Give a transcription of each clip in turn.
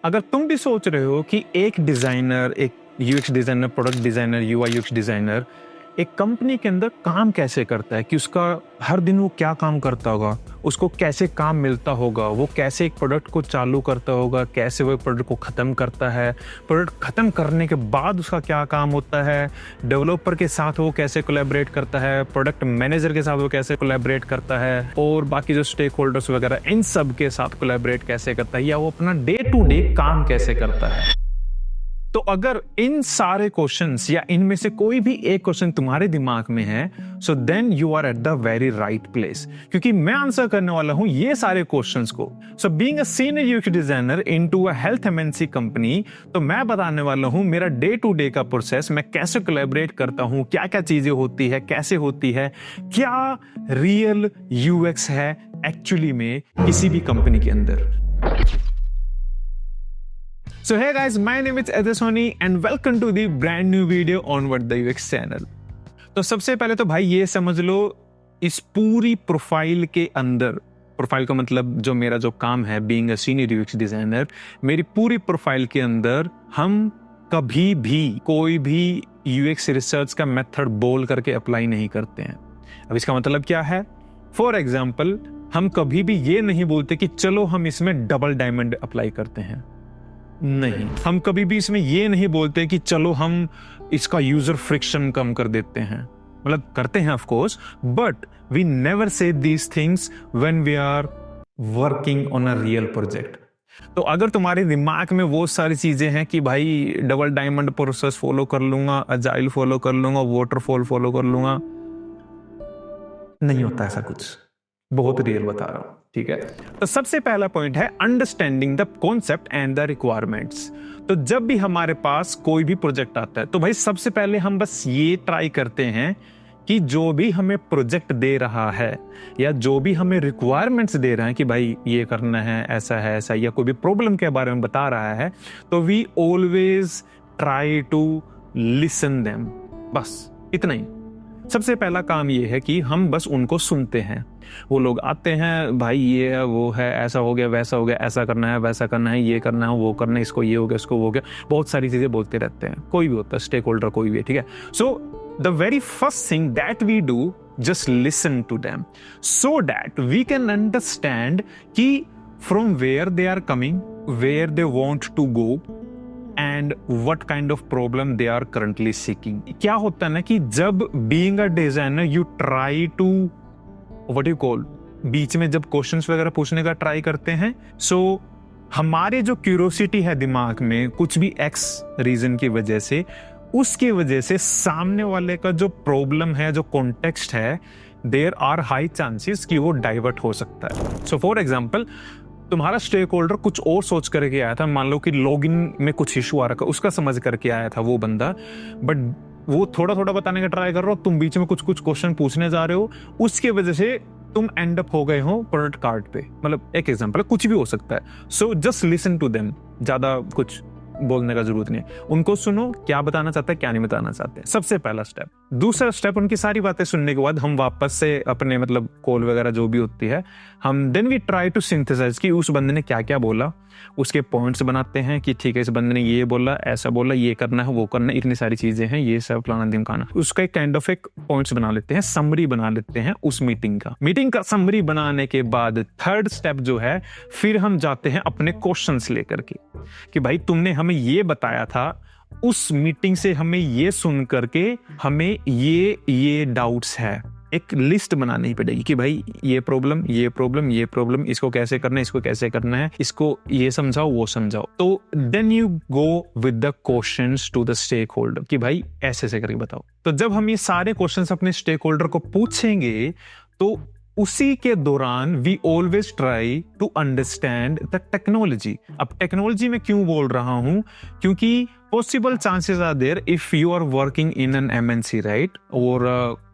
अगर तुम भी सोच रहे हो कि एक डिजाइनर, एक UX designer, product designer, UI UX designer एक कंपनी के अंदर काम कैसे करता है, कि उसका हर दिन वो क्या काम करता होगा, उसको कैसे काम मिलता होगा, वो कैसे एक प्रोडक्ट को चालू करता होगा, कैसे वो प्रोडक्ट को ख़त्म करता है, प्रोडक्ट ख़त्म करने के बाद उसका क्या काम होता है, डेवलपर के साथ वो कैसे कोलैबोरेट करता है, प्रोडक्ट मैनेजर के साथ वो कैसे कोलैबोरेट करता है, और बाकी जो स्टेक होल्डर्स वगैरह इन सब के साथ कोलैबोरेट कैसे करता है, या वो अपना डे टू डे काम कैसे करता है। तो अगर इन सारे क्वेश्चंस या इनमें से कोई भी एक क्वेश्चन तुम्हारे दिमाग में है, so then you are at the very right place, क्योंकि मैं आंसर करने वाला हूं ये सारे क्वेश्चंस को। So being a senior UX designer into a health MNC company, तो मैं बताने वाला हूं मेरा डे टू डे का प्रोसेस, मैं कैसे कोलैबोरेट करता हूं, क्या क्या चीजें होती है, कैसे होती है, क्या रियल यूएक्स है एक्चुअली में किसी भी कंपनी के अंदर। So hey guys, my name is Ajay Soni and welcome to the brand new video on What the UX channel। तो सबसे पहले तो भाई ये समझ लो, इस पूरी प्रोफाइल के अंदर, प्रोफाइल का मतलब जो मेरा जो काम है being a senior UX designer, मेरी पूरी प्रोफाइल के अंदर हम कभी भी कोई भी यूएक्स रिसर्च का मेथड बोल करके अप्लाई नहीं करते हैं। अब इसका मतलब क्या है? फॉर एग्जाम्पल, हम कभी भी ये नहीं बोलते कि चलो हम इसमें डबल डायमंड अप्लाई करते हैं, नहीं। हम कभी भी इसमें ये नहीं बोलते कि चलो हम इसका यूजर फ्रिक्शन कम कर देते हैं, मतलब करते हैं of course, but we never say these things when we are working on a real project. तो अगर तुम्हारे दिमाग में वो सारी चीजें हैं कि भाई डबल डायमंड प्रोसेस फॉलो कर लूंगा, अजाइल फॉलो कर लूंगा, वाटरफॉल फॉलो कर लूंगा, नहीं होता ऐसा कुछ, बहुत रियल बता रहा हूं, ठीक है। तो सबसे पहला पॉइंट है understanding the concept and the requirements. तो जब भी हमारे पास कोई भी प्रोजेक्ट आता है, तो भाई सबसे पहले हम बस ये ट्राई करते हैं कि जो भी हमें प्रोजेक्ट दे रहा है या जो भी हमें रिक्वायरमेंट्स दे रहा है कि भाई ये करना है, ऐसा, या कोई भी प्रॉब्लम के बारे में बता रहा है, तो we always try to listen them, बस इतना ही। सबसे पहला काम ये है कि हम बस उनको सुनते हैं। वो लोग आते हैं, भाई ये है, वो है, ऐसा हो गया, वैसा हो गया, ऐसा करना है, वैसा करना है, ये करना है, वो करना है, इसको ये हो गया, इसको वो हो गया, बहुत सारी चीजें बोलते रहते हैं। कोई भी होता है, स्टेक होल्डर कोई भी है, ठीक है। So the very first thing that we do, just listen to them so that we can understand कि from where they are coming, where they want to go and what kind of problem they are currently seeking. क्या होता है ना कि जब being a designer you try to what you call, बीच में जब क्वेश्चंस वगैरह पूछने का ट्राई करते हैं, सो हमारे जो क्यूरियोसिटी है दिमाग में कुछ भी एक्स रीजन की वजह से, उसकी वजह से सामने वाले का जो प्रॉब्लम है, जो कॉन्टेक्स्ट है, देयर आर हाई चांसेस कि वो डाइवर्ट हो सकता है। सो फॉर एग्जांपल, तुम्हारा स्टेक होल्डर कुछ और सोच करके आया था, मान लो कि लॉगिन में कुछ इशू आ रखा, उसका समझ करके आया था वो बंदा, बट वो थोड़ा थोड़ा बताने का ट्राई कर रहा हो, तुम बीच में कुछ कुछ क्वेश्चन पूछने जा रहे हो, उसके वजह से तुम एंड अप हो गए हो प्रोडक्ट कार्ड पे, मतलब एक एग्जांपल है, कुछ भी हो सकता है। So just listen to them, ज्यादा कुछ बोलने का जरूरत नहीं है, उनको सुनो, क्या बताना चाहते हैं, क्या नहीं बताना चाहते हैं, सबसे पहला स्टेप। दूसरा स्टेप, उनकी सारी बातें सुनने के बाद हम वापस से अपने मतलब कॉल वगैरह जो भी होती है, हम then we try to synthesize कि उस बंदे ने क्या क्या बोला, उसके पॉइंट्स बनाते हैं कि ठीक है इस बंदे ने ये बोला, ऐसा बोला, ये करना है, वो करना है, इतनी सारी चीजें हैं, ये सब फलाना ढिमकाना, उसका एक काइंड ऑफ एक पॉइंट्स बना लेते हैं, समरी बना लेते हैं उस मीटिंग का समरी बनाने के बाद थर्ड स्टेप जो है, फिर हम जाते हैं अपने क्वेश्चंस लेकर के कि भाई तुमने हमें ये बताया था, उस मीटिंग से हमें ये सुन करके हमें ये डाउट्स है, एक लिस्ट बनानी पड़ेगी कि भाई ये प्रॉब्लम, ये प्रॉब्लम, ये प्रॉब्लम, इसको कैसे करना है, इसको कैसे करना है, इसको ये समझाओ, वो समझाओ। तो then you go with the questions to the stakeholder कि भाई ऐसे ऐसे करके बताओ। तो जब हम ये सारे क्वेश्चंस अपने स्टेक होल्डर को पूछेंगे, तो उसी के दौरान we always try to understand the technology. अब टेक्नोलॉजी में क्यों बोल रहा हूं, क्योंकि possible chances are there if you are working in an MNC, right, और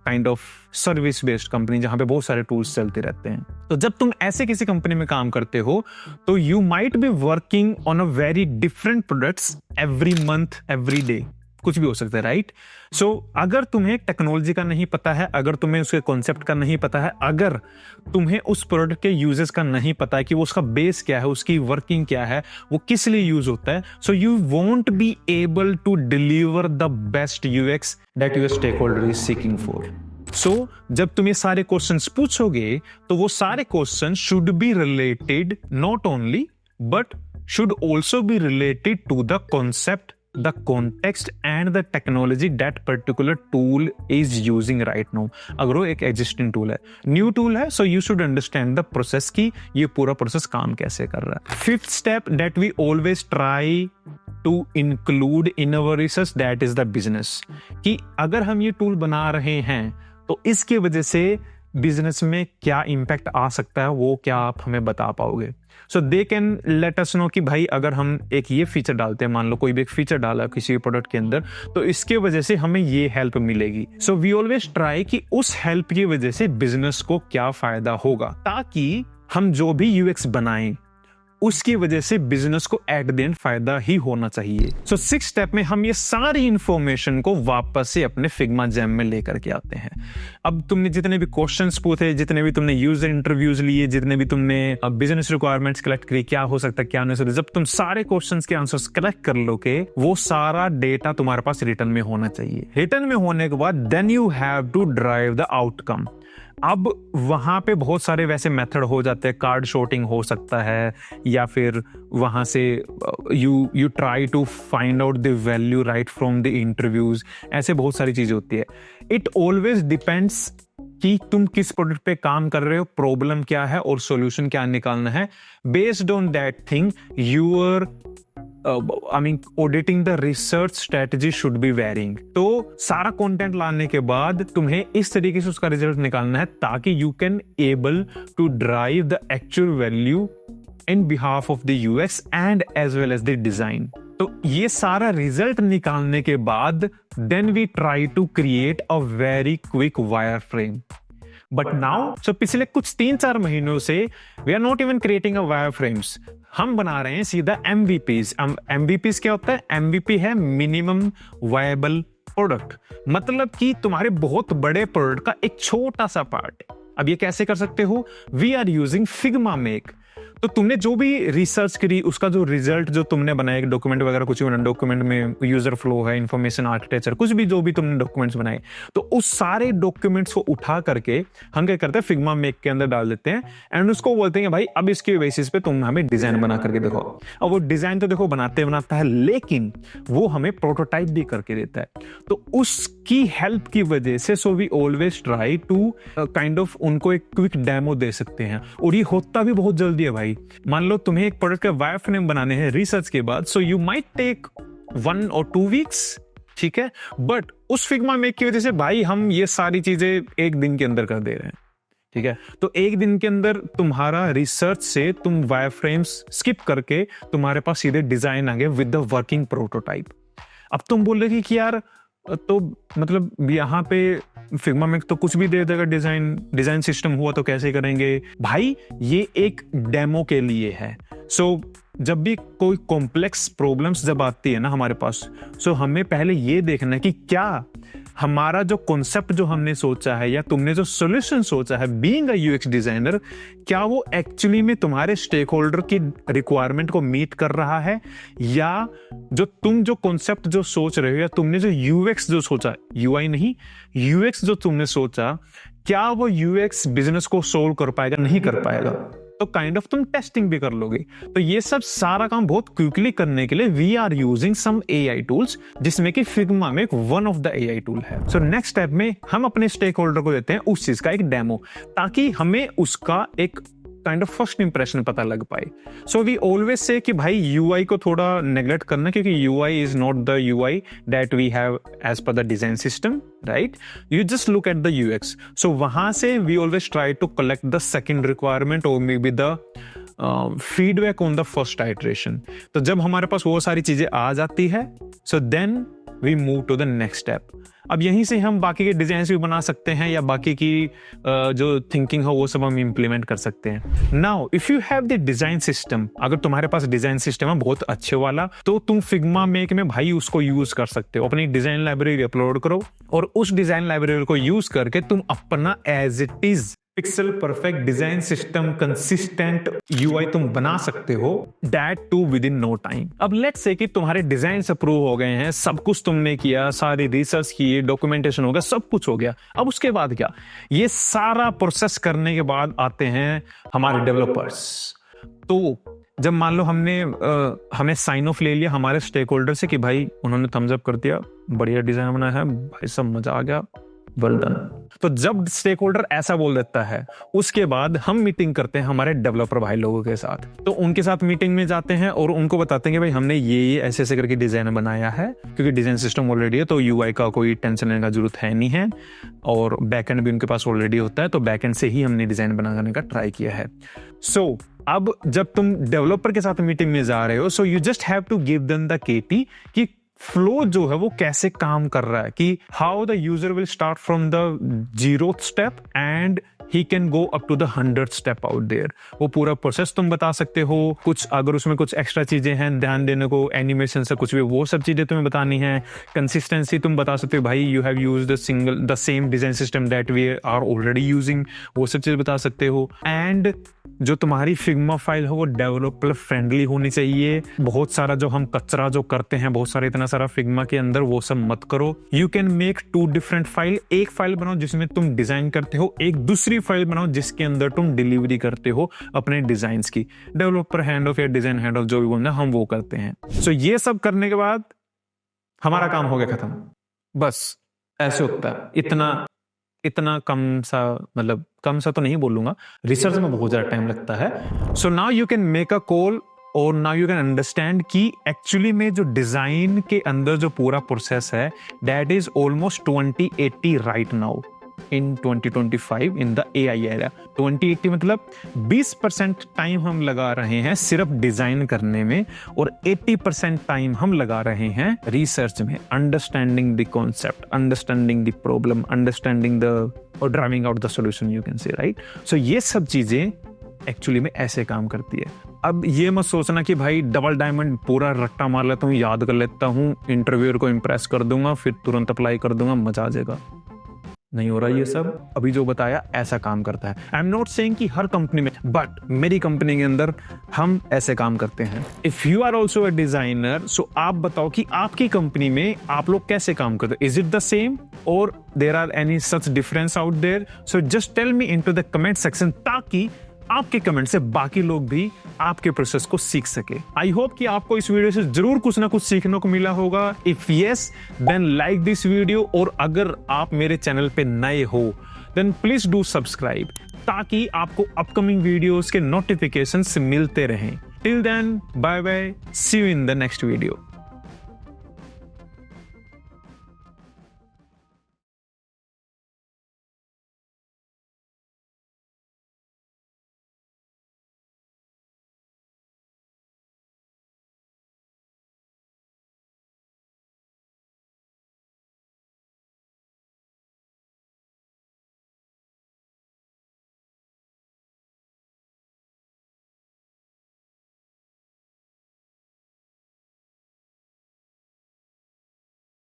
kind of service based company जहां पे बहुत सारे टूल्स चलते रहते हैं। तो जब तुम ऐसे किसी कंपनी में काम करते हो, तो you might be working on a very different products every month, every day, कुछ भी हो सकता है, राइट? सो अगर तुम्हें टेक्नोलॉजी का नहीं पता है, अगर तुम्हें उसके कॉन्सेप्ट का नहीं पता है, अगर तुम्हें उस प्रोडक्ट के यूजेस का नहीं पता है कि वो उसका बेस क्या है, उसकी वर्किंग क्या है, वो किस लिए यूज होता है, so you won't be able to deliver the best UX that your stakeholder is seeking for. So जब तुम ये सारे क्वेश्चंस पूछोगे तो वो सारे question should be related not only but should also be related to the concept, the context and the technology that particular tool is using right now. अगर वो एक existing tool है, new tool है, so you should understand the process कि ये पूरा process काम कैसे कर रहा है. Fifth step that we always try to include in our research, that is the business. कि अगर हम ये tool बना रहे हैं तो इसके वजह से बिजनेस में क्या इम्पैक्ट आ सकता है, वो क्या आप हमें बता पाओगे? So they can let us know कि भाई अगर हम एक ये फीचर डालते हैं, मान लो कोई भी एक फीचर डाला किसी प्रोडक्ट के अंदर, तो इसके वजह से हमें ये हेल्प मिलेगी. सो वी ऑलवेज ट्राई कि उस हेल्प की वजह से बिजनेस को क्या फायदा होगा, ताकि हम जो भी यूएक्स बनाएं उसकी वजह से बिजनेस को एट द एंड फायदा ही होना चाहिए. सो सिक्स स्टेप में हम ये सारी इंफॉर्मेशन को वापस से अपने फिग्मा जैम में लेकर के आते हैं. अब तुमने जितने भी क्वेश्चंस पूछे, जितने भी तुमने यूजर इंटरव्यूज लिए, जितने भी तुमने बिजनेस रिक्वायरमेंट्स कलेक्ट करी, क्या हो सकता है क्या नहीं हो सकता, जब तुम सारे क्वेश्चंस के आंसर्स कलेक्ट कर लोगे, वो सारा डेटा तुम्हारे पास रिटर्न में होना चाहिए. रिटर्न में होने के बाद then you have to drive the outcome. अब वहां पे बहुत सारे वैसे मेथड हो जाते हैं, कार्ड शॉर्टिंग हो सकता है, या फिर वहां से you try to find out the value right from the interviews. ऐसे बहुत सारी चीजें होती है. इट ऑलवेज डिपेंड्स कि तुम किस प्रोडक्ट पे काम कर रहे हो, प्रॉब्लम क्या है और सॉल्यूशन क्या निकालना है. Based on that thing your auditing the research strategy should be varying. तो सारा कंटेंट लाने के बाद तुम्हें इस तरीके से उसका रिजल्ट निकालना है ताकि you can able to drive the actual value in behalf of the UX and as well as the design. तो ये सारा रिजल्ट निकालने के बाद then we try to create a very quick wireframe. But now so पिछले कुछ 3-4 महीनों से we are not even creating a wireframes. हम बना रहे हैं सीधा MVPs. MVPs क्या होता है? MVP है मिनिमम वायबल प्रोडक्ट. मतलब कि तुम्हारे बहुत बड़े प्रोडक्ट का एक छोटा सा पार्ट है. अब ये कैसे कर सकते हो? We are using Figma Make. तो तुमने जो भी रिसर्च करी, उसका जो रिजल्ट जो तुमने बनाए, डॉक्यूमेंट वगैरह कुछ भी, डॉक्यूमेंट में यूजर फ्लो है, इंफॉर्मेशन आर्किटेक्चर, कुछ भी जो भी तुमने डॉक्यूमेंट्स बनाए, तो उस सारे डॉक्यूमेंट्स को उठा करके हम क्या करते हैं, फिग्मा मेक के अंदर डाल देते हैं एंड उसको बोलते हैं भाई अब इसके बेसिस पे तुम हमें डिजाइन बना करके देखो. अब वो डिजाइन तो देखो बनाता है, लेकिन वो हमें प्रोटोटाइप भी करके देता है. तो उसकी हेल्प की वजह से so we always try to kind of उनको एक क्विक डेमो दे सकते हैं. और ये होता भी बहुत जल्दी है भाई. मान लो तुम्हें एक प्रोडक्ट का वायर फ्रेम बनाने हैं रिसर्च के बाद, so you might take 1 or 2 weeks, ठीक है, बट उस फिग्मा मेक की वजह से भाई हम ये सारी चीजें एक दिन के अंदर कर दे रहे हैं. ठीक है, तो एक दिन के अंदर तुम्हारा रिसर्च से तुम वायर फ्रेम्स स्किप करके तुम्हारे पास सीधे डिजाइन आ गए विद द वर्किंग प्रोटोटाइप. अब तुम बोल रहे कि यार तो मतलब यहाँ पे फिग्मा में तो कुछ भी दे देगा, डिजाइन सिस्टम हुआ तो कैसे करेंगे? भाई ये एक डेमो के लिए है. सो जब भी कोई कॉम्प्लेक्स प्रॉब्लम्स जब आती है ना हमारे पास, सो हमें पहले ये देखना है कि क्या हमारा जो कॉन्सेप्ट जो हमने सोचा है या तुमने जो सॉल्यूशन सोचा है बीइंग अ यूएक्स डिजाइनर, क्या वो एक्चुअली में तुम्हारे स्टेक होल्डर की रिक्वायरमेंट को मीट कर रहा है, या जो तुम जो कॉन्सेप्ट जो सोच रहे हो या तुमने जो यूएक्स जो सोचा, यूआई नहीं, यूएक्स जो तुमने सोचा, क्या वो यूएक्स बिजनेस को सोल्व कर पाएगा, नहीं कर पाएगा? तो काइंड ऑफ तुम टेस्टिंग भी कर लोगे. तो ये सब सारा काम बहुत क्विकली करने के लिए we are using some AI tools, जिसमें कि फिग्मा में one of the AI tool है. सो नेक्स्ट स्टेप में हम अपने स्टेक होल्डर को देते हैं उस चीज का एक डेमो, ताकि हमें उसका एक काइंड ऑफ फर्स्ट इंप्रेशन पता लग पाए. सो वी ऑलवेज से कि भाई यूआई को थोड़ा नेग्लेक्ट करना, क्योंकि UI is not the UI that we have as per the design system, right? You just look at the UX. So वहां से we always try to collect the second requirement और maybe the feedback on the first iteration. तो जब हमारे पास वो सारी चीजें आ जाती है, so then we move to the next step. अब यहीं से हम बाकी के डिजाइन भी बना सकते हैं या बाकी की जो थिंकिंग हो वो सब हम इम्प्लीमेंट कर सकते हैं। Now if you have the design system, अगर तुम्हारे पास डिजाइन सिस्टम है बहुत अच्छे वाला, तो तुम फिग्मा मेक में भाई उसको यूज कर सकते हो। अपनी डिजाइन लाइब्रेरी अपलोड करो और उस डिजाइन लाइब्रेरी को यूज करके तुम अपना as it is pixel perfect design system consistent UI तुम बना सकते हो, that too within no time. अब लेट्स से कि तुम्हारे डिजाइन अप्रूव हो गए हैं, सब कुछ तुमने किया, सारी रिसर्च की, डॉक्यूमेंटेशन हो गया, सब कुछ हो गया। अब उसके बाद क्या, ये सारा प्रोसेस करने के बाद आते हैं हमारे डेवलपर्स। तो जब मान लो हमें साइन ऑफ ले लिया हमारे स्टेक होल्डर से कि भाई उन्होंने थम्स अप कर दिया, बढ़िया डिजाइन बनाया है भाई, सब मजा आ गया, वेल डन। तो जब स्टेक होल्डर ऐसा बोल देता है, उसके बाद हम मीटिंग करते हैं हमारे डेवलपर भाई लोगों के साथ। तो उनके साथ मीटिंग में जाते हैं और उनको बताते हैं कि भाई हमने ये ऐसे ऐसे करके डिजाइन बनाया है, क्योंकि डिजाइन सिस्टम ऑलरेडी है तो यूआई का कोई टेंशन लेने का जरूरत है नहीं है, और बैकएंड भी उनके पास ऑलरेडी होता है, तो बैकएंड से ही हमने डिजाइन बनाने का ट्राई किया है। सो अब जब तुम डेवलपर के साथ मीटिंग में जा रहे हो, so you just have to give them the KT कि फ्लो जो है वो कैसे काम कर रहा है, कि how the user will start from the 0th step and he can go up to the 100th step out there. वो पूरा प्रोसेस तुम बता सकते हो। कुछ अगर उसमें कुछ एक्स्ट्रा चीजें हैं ध्यान देने को, एनिमेशन से कुछ भी, वो सब चीजें तुम्हें बतानी है। कंसिस्टेंसी तुम बता सकते हो, भाई you have used the same design system that we are already using, वो सब चीजें बता सकते हो। एंड जो तुम्हारी फिग्मा फाइल हो वो डेवलपर फ्रेंडली होनी चाहिए। बहुत सारा जो हम कचरा जो करते हैं, बहुत सारा इतना सारा फिग्मा के अंदर, वो सब मत करो। You can make 2 different file. एक फाइल बनाओ जिसमें तुम डिजाइन करते हो, एक दूसरी फाइल बनाओ जिसके अंदर तुम डिलीवरी करते हो अपने डिजाइन की। डेवलपर हैंड ऑफ या डिजाइन हैंड ऑफ जो भी बोलना हम वो करते हैं। सो ये सब करने के बाद हमारा काम हो गया खत्म। बस ऐसे होता है। इतना कम सा, मतलब कम सा तो नहीं बोलूंगा, रिसर्च में बहुत ज्यादा टाइम लगता है। So now you can make a call और नाउ यू कैन अंडरस्टैंड कि एक्चुअली में जो डिजाइन के अंदर जो पूरा प्रोसेस है that is almost 2080 right now in 2025 in the AI era. 2080 मतलब 20% टाइम हम लगा रहे हैं सिर्फ डिजाइन करने में और 80% टाइम हम लगा रहे हैं रिसर्च में, understanding the concept, understanding the problem, understanding the और driving out the solution, you can say, right. So ये सब चीजें एक्चुअली में ऐसे काम करती है। अब ये मत सोचना कि भाई डबल डायमंड पूरा रट्टा मार लेता हूँ, याद कर लेता हूँ, इंटरव्यूअर को इंप्रेस कर दूंगा, फिर तुरंत अप्लाई कर दूंगा, मजा आ जाएगा। नहीं हो रहा ये सब। अभी जो बताया ऐसा काम करता है। आई एम नॉट सेइंग कि हर कंपनी में, बट मेरी कंपनी के अंदर हम ऐसे काम करते हैं। If you are also a designer, so आप बताओ कि आपकी कंपनी में आप लोग कैसे काम करते हो। इज इट द सेम और there are any such difference out there? So just tell me into the comment section, ताकि आपके कमेंट से बाकी लोग भी आपके प्रोसेस को सीख सके। आई होप कि आपको इस वीडियो से जरूर कुछ ना कुछ सीखने को मिला होगा। If yes, then like this video, और अगर आप मेरे चैनल पे नए हो देन प्लीज डू सब्सक्राइब, ताकि आपको अपकमिंग वीडियोस के नोटिफिकेशंस मिलते रहें। Till then, bye bye, see you in the next video.